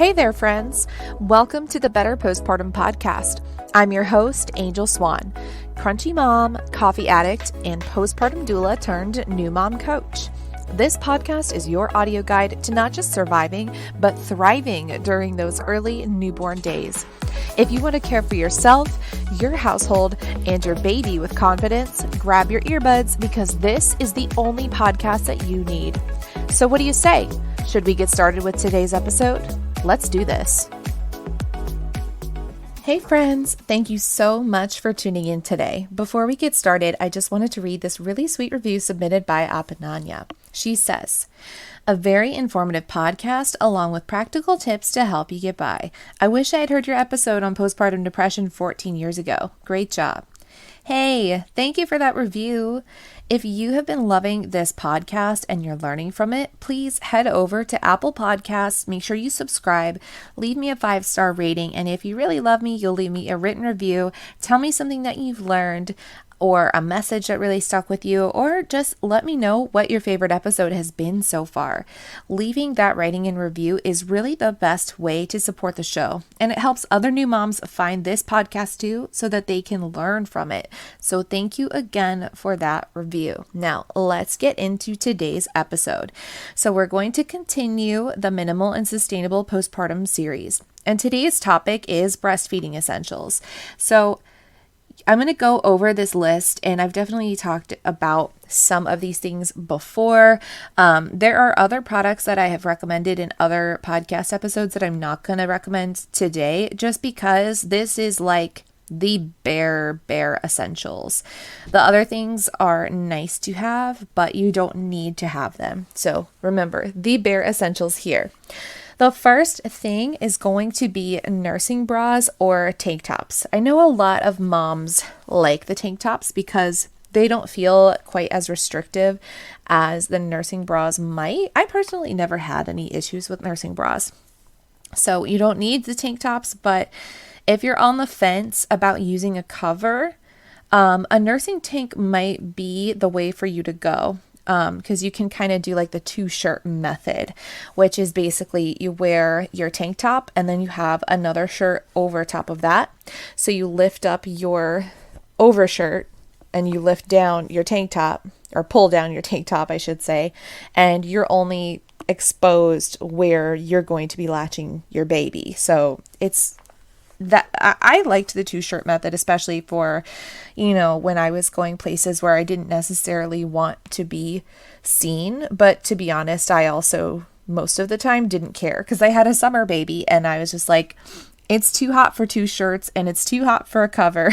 Hey there, friends. Welcome to the Better Postpartum Podcast. I'm your host, Angel Swan, crunchy mom, coffee addict, and postpartum doula turned new mom coach. This podcast is your audio guide to not just surviving, but thriving during those early newborn days. If you want to care for yourself, your household, and your baby with confidence, grab your earbuds because this is the only podcast that you need. So what do you say? Should we get started with today's episode? Let's do this. Hey friends, thank you so much for tuning in today. Before we get started, I just wanted to read this really sweet review submitted by Apananya. She says, a very informative podcast along with practical tips to help you get by. I wish I had heard your episode on postpartum depression 14 years ago. Great job. Hey, thank you for that review. If you have been loving this podcast and you're learning from it, please head over to Apple Podcasts. Make sure you subscribe, leave me a 5-star rating, and if you really love me, you'll leave me a written review. Tell me something that you've learned or a message that really stuck with you, or just let me know what your favorite episode has been so far. Leaving that writing and review is really the best way to support the show, and it helps other new moms find this podcast too so that they can learn from it. So thank you again for that review. Now let's get into today's episode. So we're going to continue the Minimal and Sustainable Postpartum series, and today's topic is breastfeeding essentials. So I'm going to go over this list, and I've definitely talked about some of these things before. There are other products that I have recommended in other podcast episodes that I'm not going to recommend today, just because this is like the bare essentials. The other things are nice to have, but you don't need to have them. So remember, the bare essentials here. The first thing is going to be nursing bras or tank tops. I know a lot of moms like the tank tops because they don't feel quite as restrictive as the nursing bras might. I personally never had any issues with nursing bras. So you don't need the tank tops, but if you're on the fence about using a cover, a nursing tank might be the way for you to go. Because you can kind of do like the 2-shirt method, which is basically you wear your tank top and then you have another shirt over top of that. So you lift up your overshirt and you lift down your tank top, or pull down your tank top, I should say, and you're only exposed where you're going to be latching your baby. So it's that I liked the 2-shirt method, especially for, when I was going places where I didn't necessarily want to be seen. But to be honest, I also most of the time didn't care because I had a summer baby and I was just like, it's too hot for 2 shirts and it's too hot for a cover.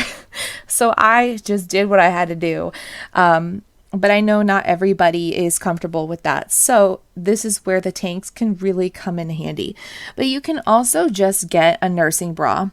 So I just did what I had to do. But I know not everybody is comfortable with that. So this is where the tanks can really come in handy. But you can also just get a nursing bra.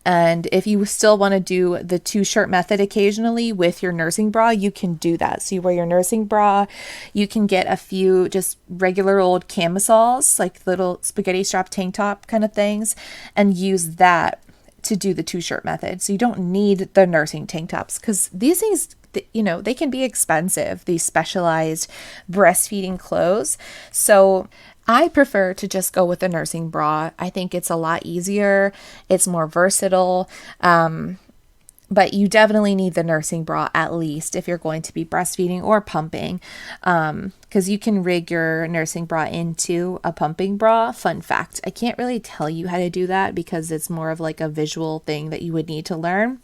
And if you still want to do the 2-shirt method occasionally with your nursing bra, you can do that. So you wear your nursing bra, you can get a few just regular old camisoles, like little spaghetti strap tank top kind of things, and use that to do the 2-shirt method. So you don't need the nursing tank tops because these things, they can be expensive, these specialized breastfeeding clothes. So I prefer to just go with a nursing bra. I think it's a lot easier. It's more versatile. But you definitely need the nursing bra at least if you're going to be breastfeeding or pumping, because you can rig your nursing bra into a pumping bra. Fun fact, I can't really tell you how to do that because it's more of like a visual thing that you would need to learn,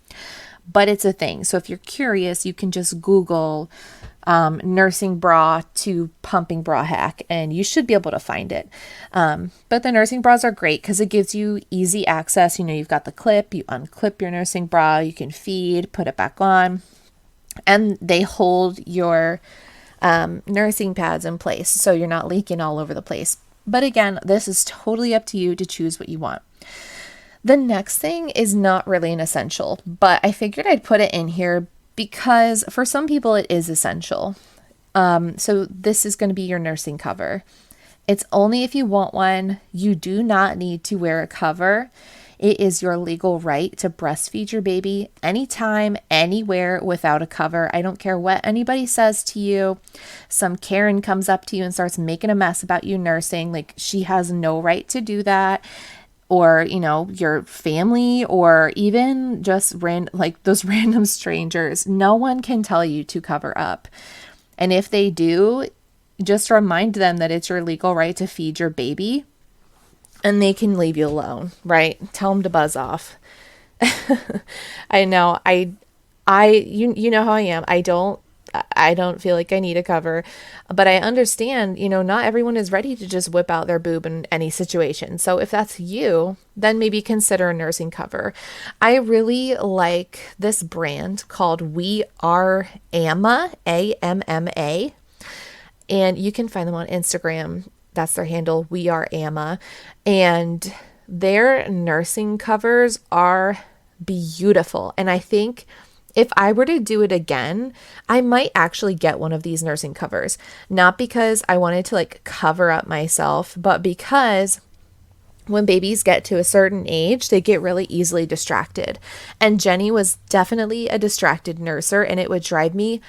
but it's a thing. So if you're curious, you can just Google nursing bra to pumping bra hack, and you should be able to find it. But the nursing bras are great because it gives you easy access. You've got the clip, you unclip your nursing bra, you can feed, put it back on, and they hold your nursing pads in place so you're not leaking all over the place. But again, this is totally up to you to choose what you want. The next thing is not really an essential, but I figured I'd put it in here because for some people it is essential. So this is going to be your nursing cover. It's only if you want one. You do not need to wear a cover It is your legal right to breastfeed your baby anytime, anywhere without a cover. I don't care what anybody says to you. Some Karen comes up to you and starts making a mess about you nursing. Like, she has no right to do that. Or, your family, or even just those random strangers. No one can tell you to cover up. And if they do, just remind them that it's your legal right to feed your baby, and they can leave you alone, right? Tell them to buzz off. I know. You know how I am. I don't feel like I need a cover, but I understand, not everyone is ready to just whip out their boob in any situation. So if that's you, then maybe consider a nursing cover. I really like this brand called We Are Amma, AMMA, and you can find them on Instagram. That's their handle, We Are Amma, and their nursing covers are beautiful. And I think if I were to do it again, I might actually get one of these nursing covers. Not because I wanted to cover up myself, but because when babies get to a certain age, they get really easily distracted. And Jenny was definitely a distracted nurser, and it would drive me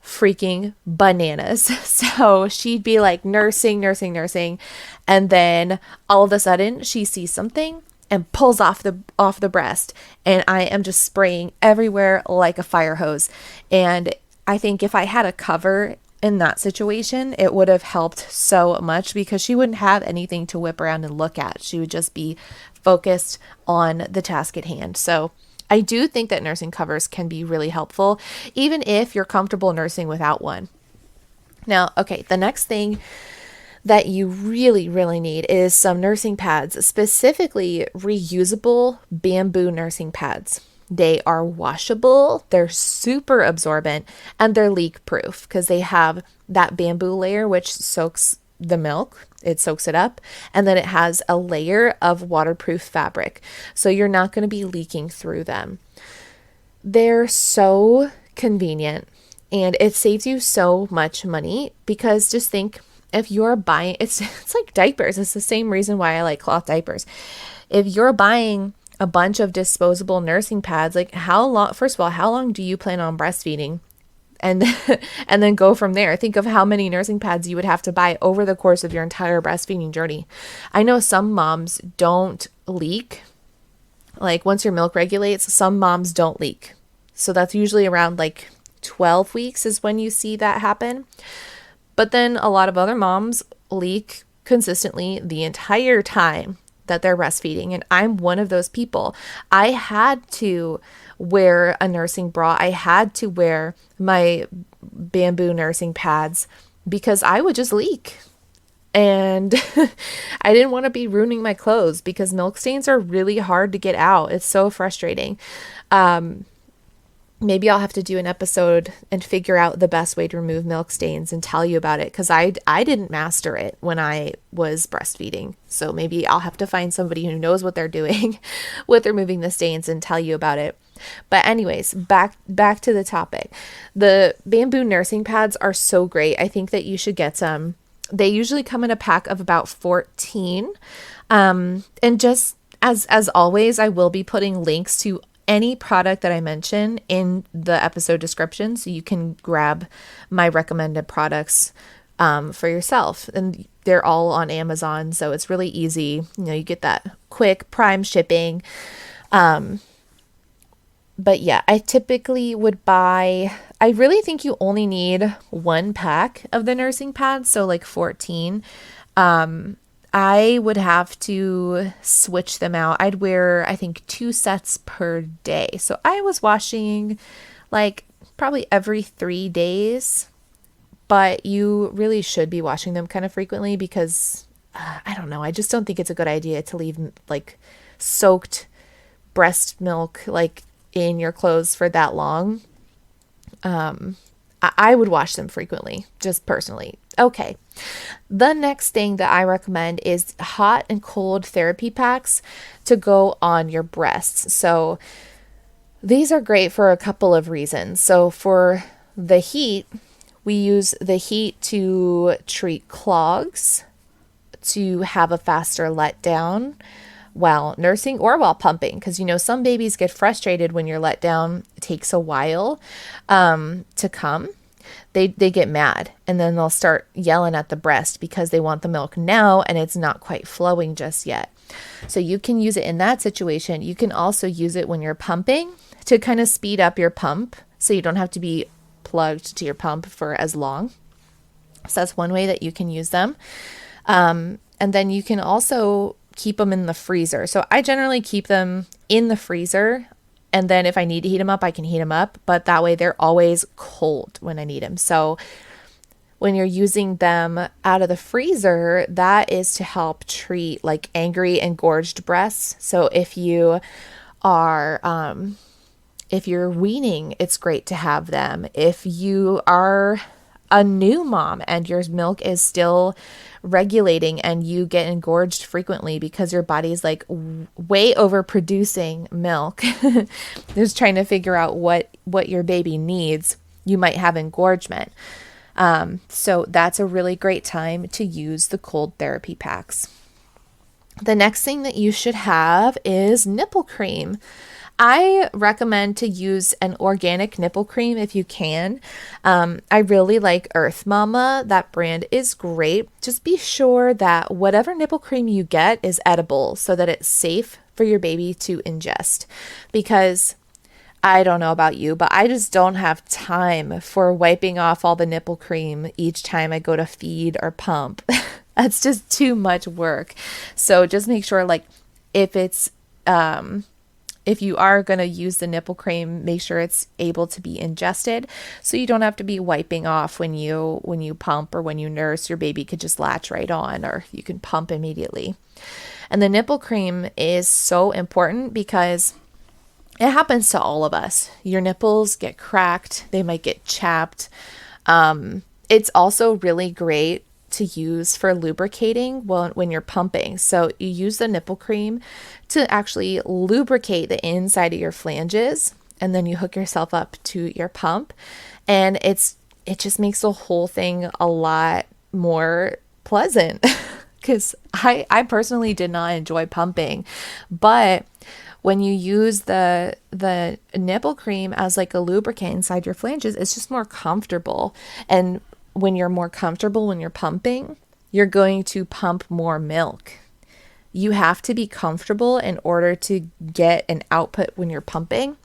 freaking bananas. So she'd be nursing, and then all of a sudden she sees something and pulls off the breast, and I am just spraying everywhere like a fire hose. And I think if I had a cover in that situation, it would have helped so much, because she wouldn't have anything to whip around and look at. She would just be focused on the task at hand. So I do think that nursing covers can be really helpful, even if you're comfortable nursing without one. Now, okay, the next thing that you really, really need is some nursing pads, specifically reusable bamboo nursing pads. They are washable, they're super absorbent, and they're leak proof because they have that bamboo layer which soaks the milk. It soaks it up, and then it has a layer of waterproof fabric, so you're not going to be leaking through them. They're so convenient, and it saves you so much money, because just think, if you're buying, it's like diapers. It's the same reason why I like cloth diapers. If you're buying a bunch of disposable nursing pads, how long do you plan on breastfeeding? And and then go from there. Think of how many nursing pads you would have to buy over the course of your entire breastfeeding journey. I know some moms don't leak. Once your milk regulates, some moms don't leak. So that's usually around 12 weeks is when you see that happen. But then a lot of other moms leak consistently the entire time that they're breastfeeding. And I'm one of those people. I had to wear a nursing bra. I had to wear my bamboo nursing pads because I would just leak. And I didn't want to be ruining my clothes, because milk stains are really hard to get out. It's so frustrating. Maybe I'll have to do an episode and figure out the best way to remove milk stains and tell you about it, because I didn't master it when I was breastfeeding. So maybe I'll have to find somebody who knows what they're doing with removing the stains and tell you about it. But anyways, back to the topic. The bamboo nursing pads are so great. I think that you should get some. They usually come in a pack of about 14. And just as always, I will be putting links to any product that I mention in the episode description, so you can grab my recommended products for yourself. And they're all on Amazon, so it's really easy. You get that quick Prime shipping. But yeah, I typically would buy, I really think you only need one pack of the nursing pads, so 14. I would have to switch them out. I'd wear, I think, 2 sets per day. So I was washing probably every 3 days, but you really should be washing them kind of frequently, because I don't know. I just don't think it's a good idea to leave soaked breast milk in your clothes for that long. I would wash them frequently, just personally. Okay. The next thing that I recommend is hot and cold therapy packs to go on your breasts. So these are great for a couple of reasons. So for the heat, we use the heat to treat clogs, to have a faster letdown, while nursing or while pumping. Because, some babies get frustrated when you're let down. It takes a while to come. They get mad, and then they'll start yelling at the breast because they want the milk now and it's not quite flowing just yet. So you can use it in that situation. You can also use it when you're pumping to kind of speed up your pump so you don't have to be plugged to your pump for as long. So that's one way that you can use them. And then you can also keep them in the freezer. So I generally keep them in the freezer. And then if I need to heat them up, I can heat them up. But that way they're always cold when I need them. So when you're using them out of the freezer, that is to help treat like angry and gorged breasts. So if you are, if you're weaning, it's great to have them. If you are a new mom and your milk is still regulating and you get engorged frequently because your body is like way overproducing milk, just trying to figure out what your baby needs, you might have engorgement. So that's a really great time to use the cold therapy packs. The next thing that you should have is nipple cream. I recommend to use an organic nipple cream if you can. I really like Earth Mama. That brand is great. Just be sure that whatever nipple cream you get is edible so that it's safe for your baby to ingest. Because I don't know about you, but I just don't have time for wiping off all the nipple cream each time I go to feed or pump. That's just too much work. So just make sure, like, if it's if you are going to use the nipple cream, make sure it's able to be ingested so you don't have to be wiping off when you pump or when you nurse. Your baby could just latch right on, or you can pump immediately. And the nipple cream is so important because it happens to all of us. Your nipples get cracked. They might get chapped. It's also really great to use for lubricating when you're pumping. So you use the nipple cream to actually lubricate the inside of your flanges, and then you hook yourself up to your pump, and it just makes the whole thing a lot more pleasant. Because I personally did not enjoy pumping, but when you use the nipple cream as like a lubricant inside your flanges, it's just more comfortable. And when you're more comfortable when you're pumping, you're going to pump more milk. You have to be comfortable in order to get an output when you're pumping.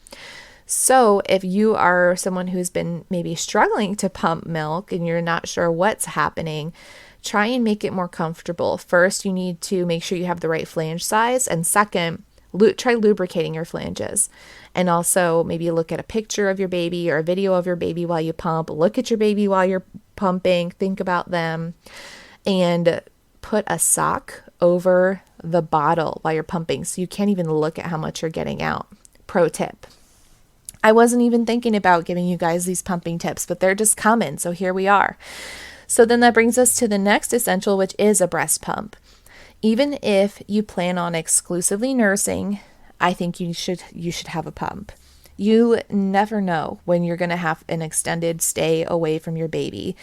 So if you are someone who's been maybe struggling to pump milk and you're not sure what's happening, try and make it more comfortable. First, you need to make sure you have the right flange size. And second, try lubricating your flanges. And also maybe look at a picture of your baby or a video of your baby while you pump. Look at your baby while you're pumping. Think about them. And put a sock over the bottle while you're pumping so you can't even look at how much you're getting out. Pro tip. I wasn't even thinking about giving you guys these pumping tips, but they're just coming. So here we are. So then that brings us to the next essential, which is a breast pump. Even if you plan on exclusively nursing, I think you should have a pump. You never know when you're going to have an extended stay away from your baby.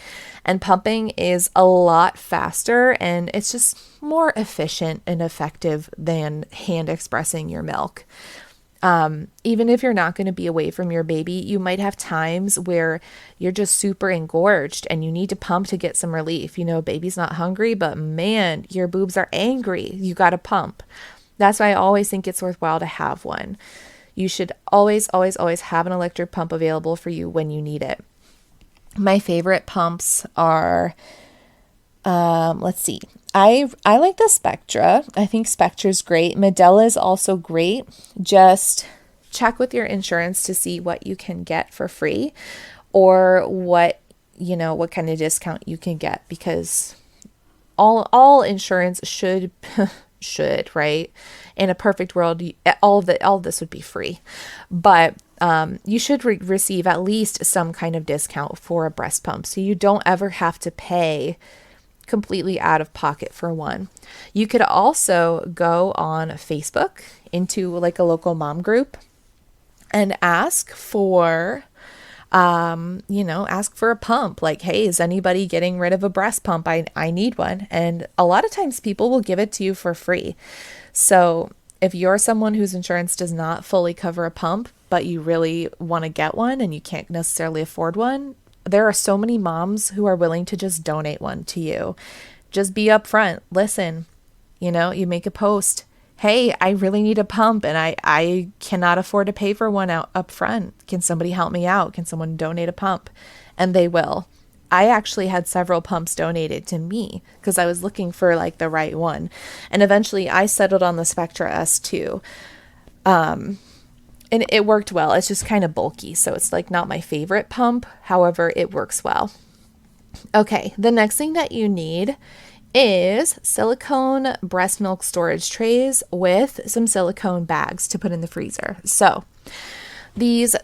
And pumping is a lot faster, and it's just more efficient and effective than hand expressing your milk. Even if you're not going to be away from your baby, you might have times where you're just super engorged and you need to pump to get some relief. Baby's not hungry, but man, your boobs are angry. You got to pump. That's why I always think it's worthwhile to have one. You should always, always, always have an electric pump available for you when you need it. My favorite pumps are, let's see. I like the Spectra. I think Spectra's great. Medela is also great. Just check with your insurance to see what you can get for free or what kind of discount you can get, because all insurance should, right? In a perfect world, all of this would be free, but you should receive at least some kind of discount for a breast pump, so you don't ever have to pay completely out of pocket for one. You could also go on Facebook into like a local mom group and ask for a pump. Like, hey, is anybody getting rid of a breast pump? I need one. And a lot of times people will give it to you for free. So if you're someone whose insurance does not fully cover a pump, but you really want to get one and you can't necessarily afford one, there are so many moms who are willing to just donate one to you. Just be upfront. Listen, you make a post. Hey, I really need a pump and I cannot afford to pay for one out up front. Can somebody help me out? Can someone donate a pump? And they will. I actually had several pumps donated to me because I was looking for like the right one. And eventually I settled on the Spectra S2. And it worked well. It's just kind of bulky, so it's like not my favorite pump. However, it works well. Okay, the next thing that you need is silicone breast milk storage trays with some silicone bags to put in the freezer. So these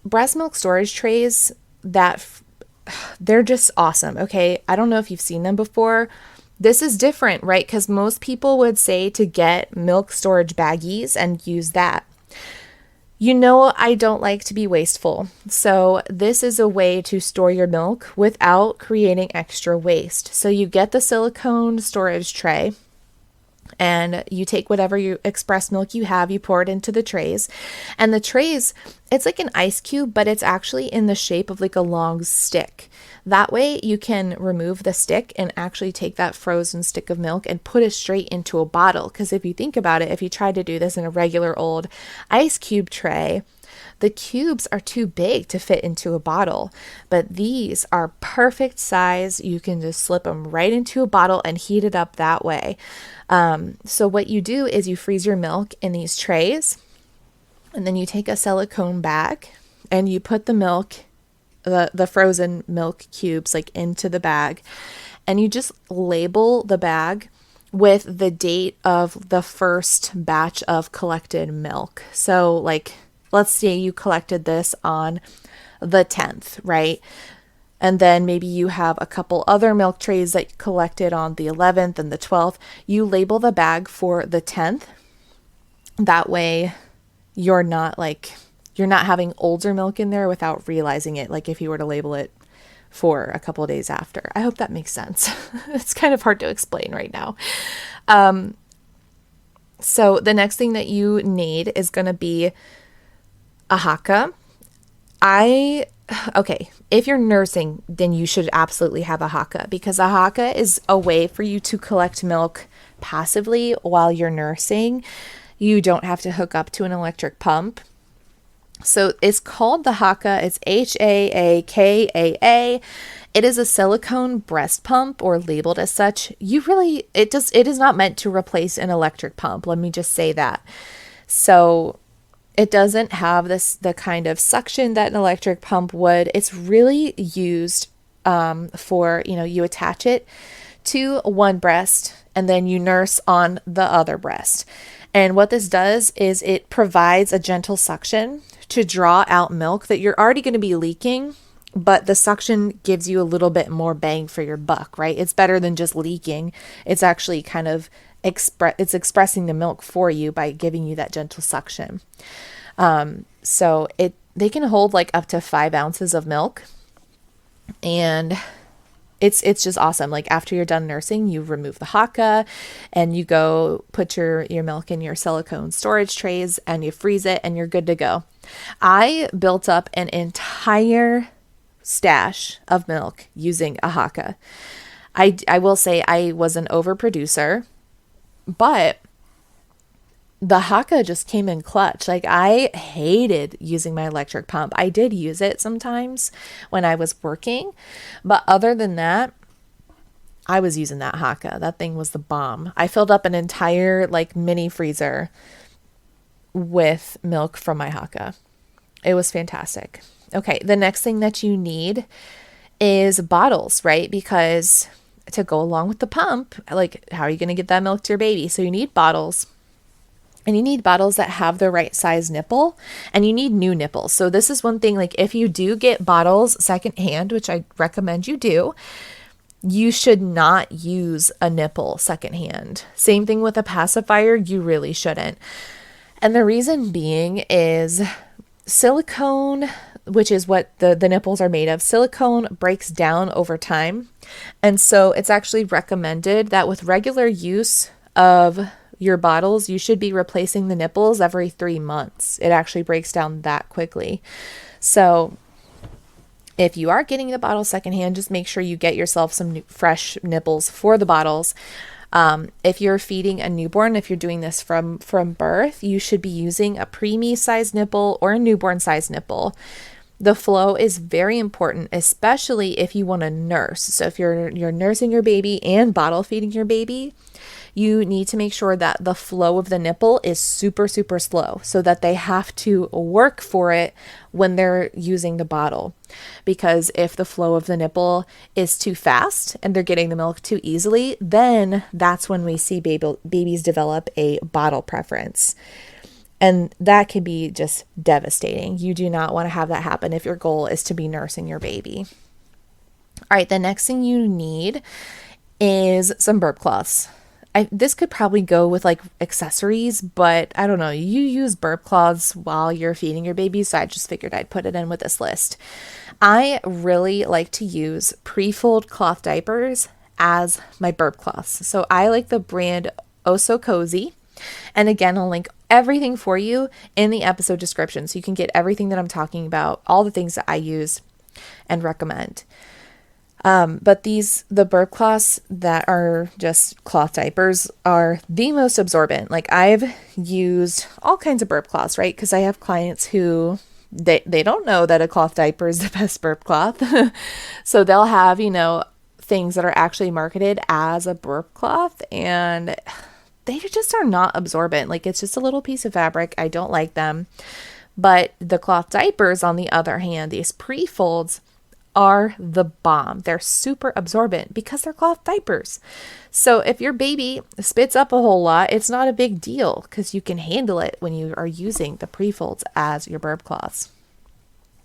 breast milk storage trays, they're just awesome. Okay, I don't know if you've seen them before. This is different, right? Because most people would say to get milk storage baggies and use that. I don't like to be wasteful. So this is a way to store your milk without creating extra waste. So you get the silicone storage tray and you take whatever express milk you have, you pour it into the trays. And the trays, it's like an ice cube, but it's actually in the shape of like a long stick. That way you can remove the stick and actually take that frozen stick of milk and put it straight into a bottle. Because if you think about it, if you tried to do this in a regular old ice cube tray, the cubes are too big to fit into a bottle, but these are perfect size. You can just slip them right into a bottle and heat it up that way. So what you do is you freeze your milk in these trays, and then you take a silicone bag and you put the milk, the frozen milk cubes like into the bag, and you just label the bag with the date of the first batch of collected milk. So like, let's say you collected this on the 10th, right? And then maybe you have a couple other milk trays that you collected on the 11th and the 12th. You label the bag for the 10th. That way you're not having older milk in there without realizing it, like if you were to label it for a couple of days after. I hope that makes sense. It's kind of hard to explain right now. So the next thing that you need is going to be a haka. If you're nursing, then you should absolutely have a haka, because a haka is a way for you to collect milk passively while you're nursing. You don't have to hook up to an electric pump. So it's called the haka. It's HAAKAA. It is a silicone breast pump, or labeled as such. It is not meant to replace an electric pump. Let me just say that. So it doesn't have the kind of suction that an electric pump would. It's really used for, you attach it to one breast and then you nurse on the other breast. And what this does is it provides a gentle suction to draw out milk that you're already going to be leaking, but the suction gives you a little bit more bang for your buck, right? It's better than just leaking. It's actually kind of expressing the milk for you by giving you that gentle suction. So they can hold like up to 5 ounces of milk, and it's just awesome. Like after you're done nursing, you remove the haka and you go put your milk in your silicone storage trays and you freeze it and you're good to go. I built up an entire stash of milk using a haka. I will say I was an overproducer, but the haka just came in clutch. Like I hated using my electric pump. I did use it sometimes when I was working, but other than that, I was using that haka. That thing was the bomb. I filled up an entire like mini freezer with milk from my haka. It was fantastic. Okay, the next thing that you need is bottles, right? Because to go along with the pump, like how are you going to get that milk to your baby? So you need bottles. And you need bottles that have the right size nipple, and you need new nipples. So this is one thing, like if you do get bottles secondhand, which I recommend you do, you should not use a nipple secondhand. Same thing with a pacifier, you really shouldn't. And the reason being is silicone, which is what the nipples are made of, silicone breaks down over time. And so it's actually recommended that with regular use of your bottles, you should be replacing the nipples every 3 months. It actually breaks down that quickly. So if you are getting the bottle secondhand, just make sure you get yourself some fresh nipples for the bottles. If you're feeding a newborn, if you're doing this from birth, you should be using a preemie size nipple or a newborn size nipple. The flow is very important, especially if you want to nurse. So if you're nursing your baby and bottle feeding your baby, you need to make sure that the flow of the nipple is super, super slow so that they have to work for it when they're using the bottle. Because if the flow of the nipple is too fast and they're getting the milk too easily, then that's when we see babies develop a bottle preference. And that can be just devastating. You do not want to have that happen if your goal is to be nursing your baby. All right, the next thing you need is some burp cloths. This could probably go with like accessories, but I don't know. You use burp cloths while you're feeding your baby, so I just figured I'd put it in with this list. I really like to use pre-fold cloth diapers as my burp cloths. So I like the brand Oh So Cozy. And again, I'll link everything for you in the episode description so you can get everything that I'm talking about, all the things that I use and recommend. But the burp cloths that are just cloth diapers are the most absorbent. Like I've used all kinds of burp cloths, right? Because I have clients who they don't know that a cloth diaper is the best burp cloth. So they'll have, things that are actually marketed as a burp cloth and they just are not absorbent. Like it's just a little piece of fabric. I don't like them. But the cloth diapers, on the other hand, these pre-folds are the bomb. They're super absorbent because they're cloth diapers. So if your baby spits up a whole lot, it's not a big deal because you can handle it when you are using the pre-folds as your burp cloths.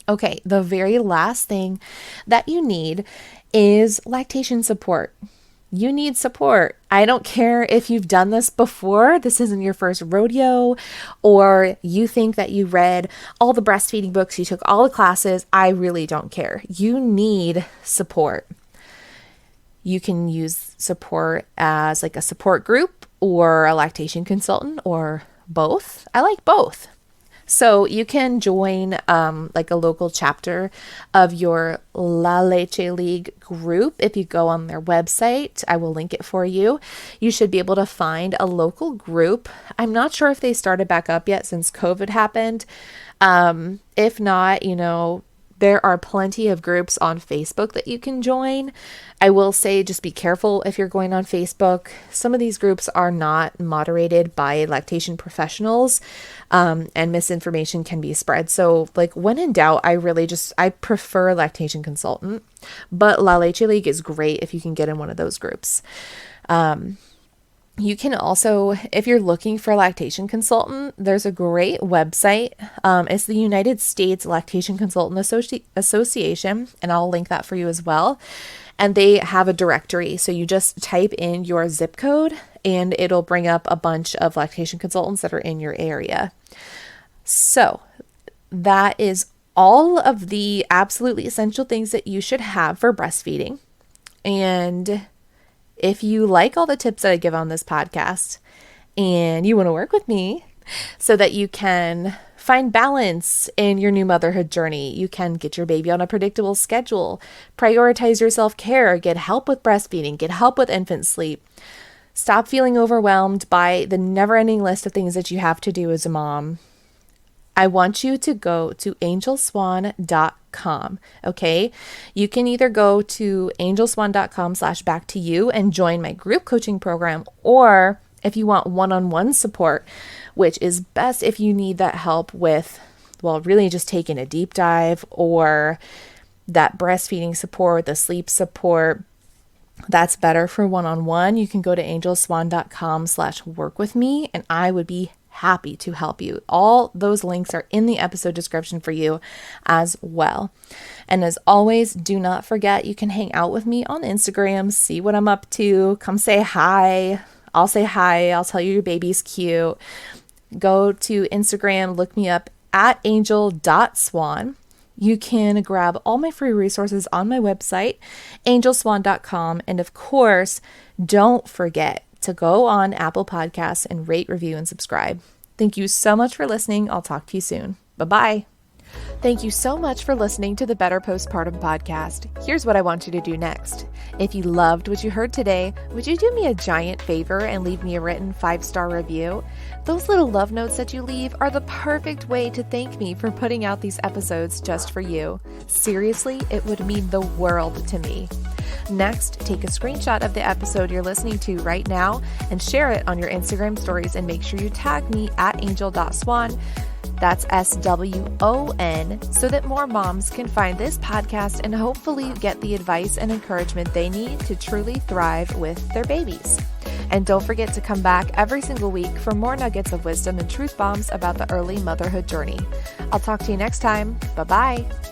Okay, the very last thing that you need is lactation support. You need support. I don't care if you've done this before, this isn't your first rodeo, or you think that you read all the breastfeeding books, you took all the classes. I really don't care. You need support. You can use support as like a support group or a lactation consultant or both. I like both. So you can join like a local chapter of your La Leche League group. If you go on their website, I will link it for you. You should be able to find a local group. I'm not sure if they started back up yet since COVID happened. If not, there are plenty of groups on Facebook that you can join. I will say just be careful if you're going on Facebook. Some of these groups are not moderated by lactation professionals, and misinformation can be spread. So like when in doubt, I prefer lactation consultant, but La Leche League is great if you can get in one of those groups. You can also, if you're looking for a lactation consultant, there's a great website. It's the United States Lactation Consultant Association, and I'll link that for you as well. And they have a directory. So you just type in your zip code and it'll bring up a bunch of lactation consultants that are in your area. So that is all of the absolutely essential things that you should have for breastfeeding. And if you like all the tips that I give on this podcast and you want to work with me so that you can find balance in your new motherhood journey, you can get your baby on a predictable schedule, prioritize your self-care, get help with breastfeeding, get help with infant sleep, stop feeling overwhelmed by the never-ending list of things that you have to do as a mom, I want you to go to angelswan.com. Okay. You can either go to angelswan.com/backtoyou and join my group coaching program, or if you want one-on-one support, which is best if you need that help with, really just taking a deep dive or that breastfeeding support, the sleep support, that's better for one-on-one. You can go to angelswan.com/work-with-me and I would be happy to help you. All those links are in the episode description for you as well. And as always, do not forget, you can hang out with me on Instagram, see what I'm up to, come say hi. I'll say hi. I'll tell you your baby's cute. Go to Instagram, look me up at angel.swan. You can grab all my free resources on my website, angelswan.com. And of course, don't forget to go on Apple Podcasts and rate, review, and subscribe. Thank you so much for listening. I'll talk to you soon. Bye-bye. Thank you so much for listening to the Better Postpartum podcast. Here's what I want you to do next. If you loved what you heard today, would you do me a giant favor and leave me a written 5-star review? Those little love notes that you leave are the perfect way to thank me for putting out these episodes just for you. Seriously, it would mean the world to me. Next, take a screenshot of the episode you're listening to right now and share it on your Instagram stories, and make sure you tag me at angel.swan. That's SWON, so that more moms can find this podcast and hopefully get the advice and encouragement they need to truly thrive with their babies. And don't forget to come back every single week for more nuggets of wisdom and truth bombs about the early motherhood journey. I'll talk to you next time. Bye-bye.